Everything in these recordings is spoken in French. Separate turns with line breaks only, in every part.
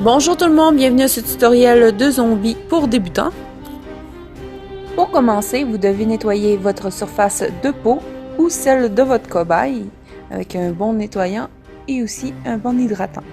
Bonjour tout le monde, bienvenue à ce tutoriel de zombies pour débutants. Pour commencer, vous devez nettoyer votre surface de peau ou celle de votre cobaye avec un bon nettoyant et aussi un bon hydratant.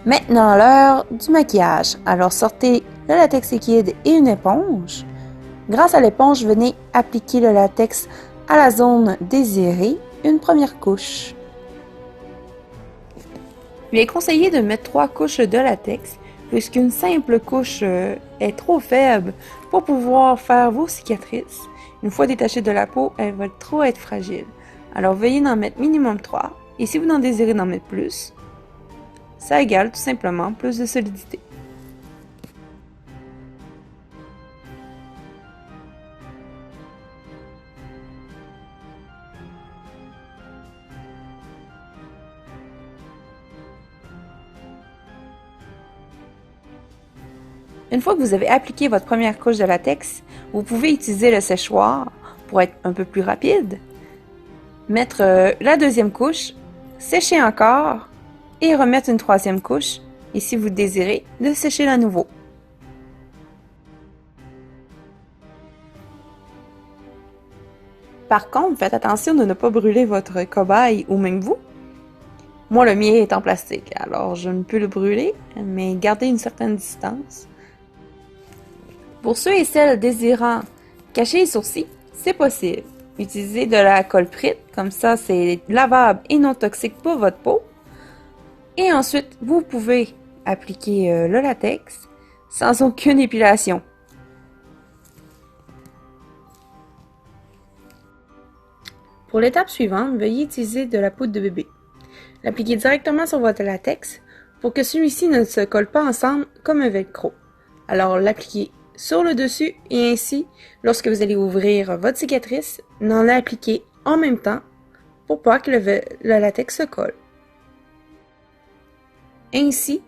Maintenant l'heure du maquillage. Alors sortez le latex liquide et une éponge. Grâce à l'éponge, venez appliquer le latex à la zone désirée, une première couche. Il est conseillé de mettre 3 couches de latex, puisqu'une simple couche est trop faible pour pouvoir faire vos cicatrices. Une fois détachée de la peau, elle va trop être fragile. Alors veuillez en mettre minimum 3, et si vous en désirez en mettre plus, ça égale tout simplement plus de solidité. Une fois que vous avez appliqué votre première couche de latex, vous pouvez utiliser le séchoir pour être un peu plus rapide, mettre la deuxième couche, sécher encore et remettre une troisième couche, et si vous désirez, de sécher à nouveau. Par contre, faites attention de ne pas brûler votre cobaye ou même vous. Moi, le mien est en plastique, alors je ne peux le brûler, mais gardez une certaine distance. Pour ceux et celles désirant cacher les sourcils, c'est possible. Utilisez de la colle prite, comme ça c'est lavable et non toxique pour votre peau. Et ensuite, vous pouvez appliquer le latex sans aucune épilation. Pour l'étape suivante, veuillez utiliser de la poudre de bébé. L'appliquez directement sur votre latex pour que celui-ci ne se colle pas ensemble comme un velcro. Alors l'appliquez sur le dessus et ainsi, lorsque vous allez ouvrir votre cicatrice, n'en appliquez en même temps pour pas que le latex se colle. Ainsi,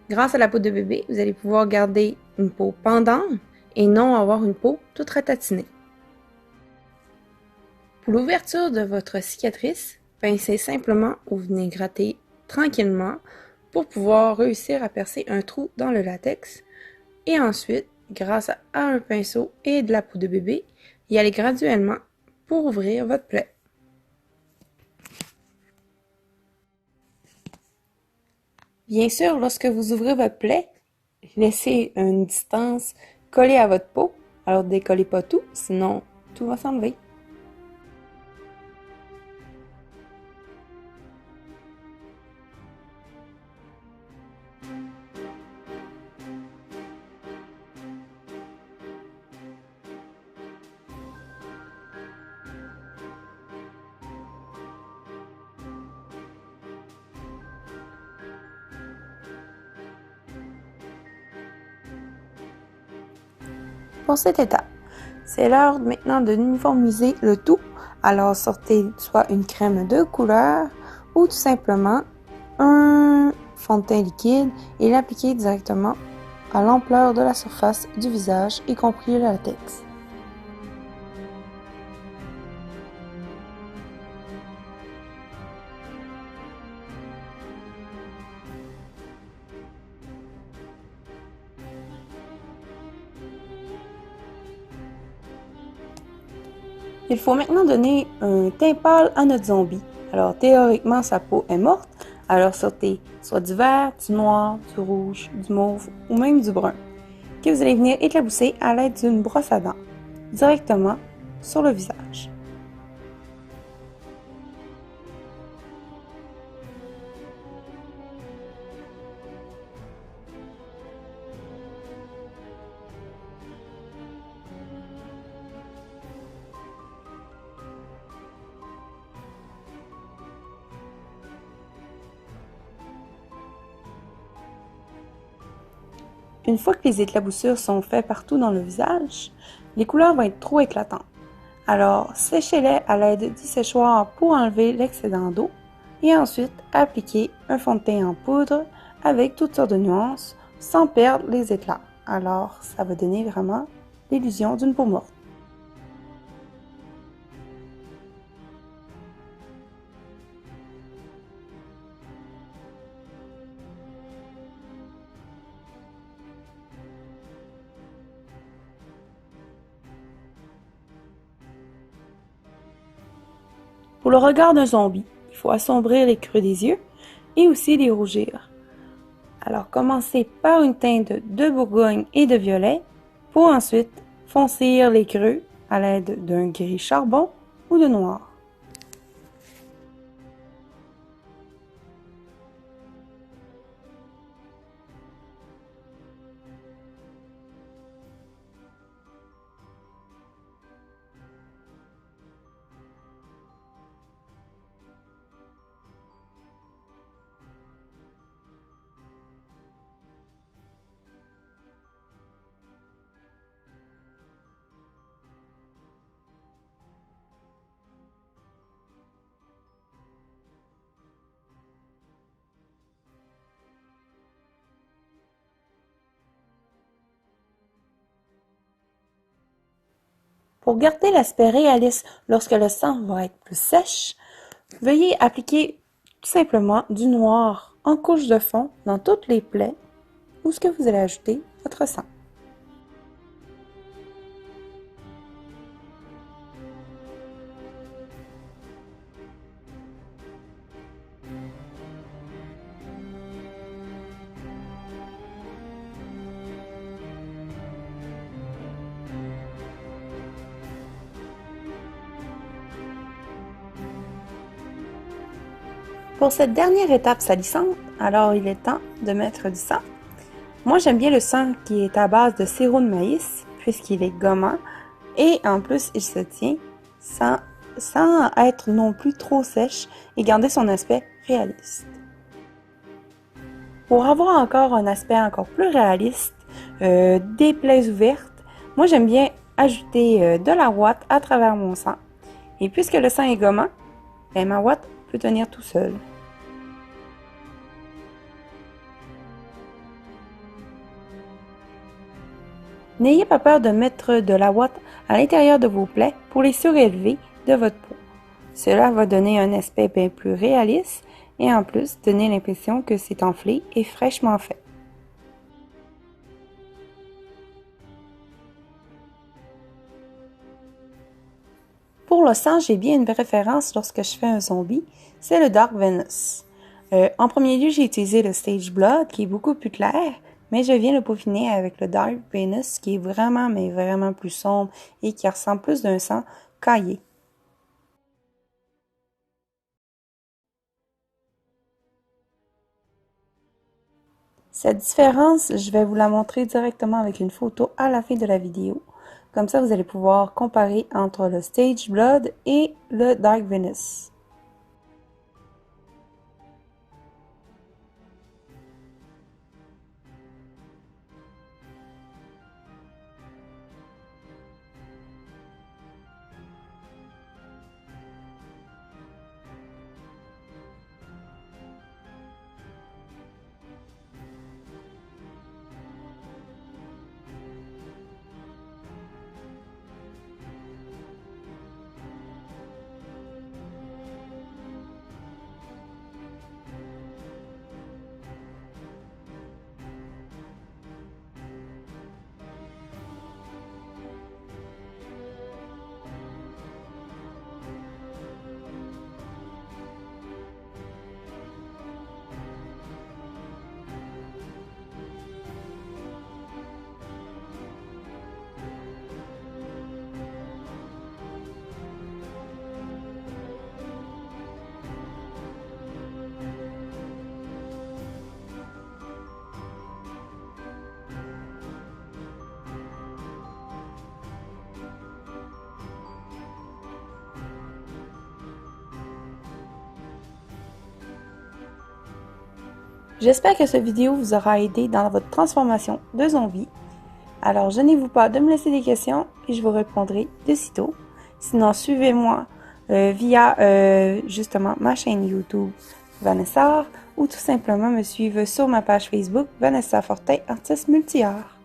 grâce à la poudre de bébé, vous allez pouvoir garder une peau pendante et non avoir une peau toute ratatinée. Pour l'ouverture de votre cicatrice, pincez simplement ou venez gratter tranquillement pour pouvoir réussir à percer un trou dans le latex. Et ensuite, grâce à un pinceau et de la poudre de bébé, y aller graduellement pour ouvrir votre plaie. Bien sûr, lorsque vous ouvrez votre plaie, laissez une distance collée à votre peau. Alors décollez pas tout, sinon tout va s'enlever. Pour cette étape, c'est l'heure maintenant de uniformiser le tout. Alors sortez soit une crème de couleur ou tout simplement un fond de teint liquide et l'appliquer directement à l'ampleur de la surface du visage, y compris le latex. Il faut maintenant donner un teint pâle à notre zombie. Alors théoriquement sa peau est morte, alors sortez soit du vert, du noir, du rouge, du mauve ou même du brun, que vous allez venir éclabousser à l'aide d'une brosse à dents, directement sur le visage. Une fois que les éclaboussures sont faites partout dans le visage, les couleurs vont être trop éclatantes. Alors, séchez-les à l'aide du séchoir pour enlever l'excédent d'eau et ensuite appliquez un fond de teint en poudre avec toutes sortes de nuances sans perdre les éclats. Alors, ça va donner vraiment l'illusion d'une peau morte. Pour le regard d'un zombie, il faut assombrir les creux des yeux et aussi les rougir. Alors commencez par une teinte de bourgogne et de violet pour ensuite foncir les creux à l'aide d'un gris charbon ou de noir. Pour garder l'aspect réaliste lorsque le sang va être plus sèche, veuillez appliquer tout simplement du noir en couche de fond dans toutes les plaies où ce que vous allez ajouter votre sang. Pour cette dernière étape salissante, alors il est temps de mettre du sang. Moi j'aime bien le sang qui est à base de sirop de maïs puisqu'il est gommant et en plus il se tient sans être non plus trop sèche et garder son aspect réaliste. Pour avoir encore un aspect encore plus réaliste, des plaies ouvertes, moi j'aime bien ajouter de la ouate à travers mon sang. Et puisque le sang est gommant, ma ouate peut tenir tout seul. N'ayez pas peur de mettre de la ouate à l'intérieur de vos plaies pour les surélever de votre peau. Cela va donner un aspect bien plus réaliste et en plus donner l'impression que c'est enflé et fraîchement fait. Pour le sang, j'ai bien une préférence lorsque je fais un zombie, c'est le Dark Venus. En premier lieu, j'ai utilisé le Sage Blood qui est beaucoup plus clair, mais je viens le peaufiner avec le Dark Venus qui est vraiment, mais vraiment plus sombre et qui ressemble plus d'un sang caillé. Cette différence, je vais vous la montrer directement avec une photo à la fin de la vidéo. Comme ça, vous allez pouvoir comparer entre le Sage Blood et le Dark Venus. J'espère que cette vidéo vous aura aidé dans votre transformation de zombie. Alors, gênez-vous pas de me laisser des questions et je vous répondrai de sitôt. Sinon, suivez-moi via justement ma chaîne YouTube Vanessa ou tout simplement me suivre sur ma page Facebook Vanessa Fortin, artiste multi-art.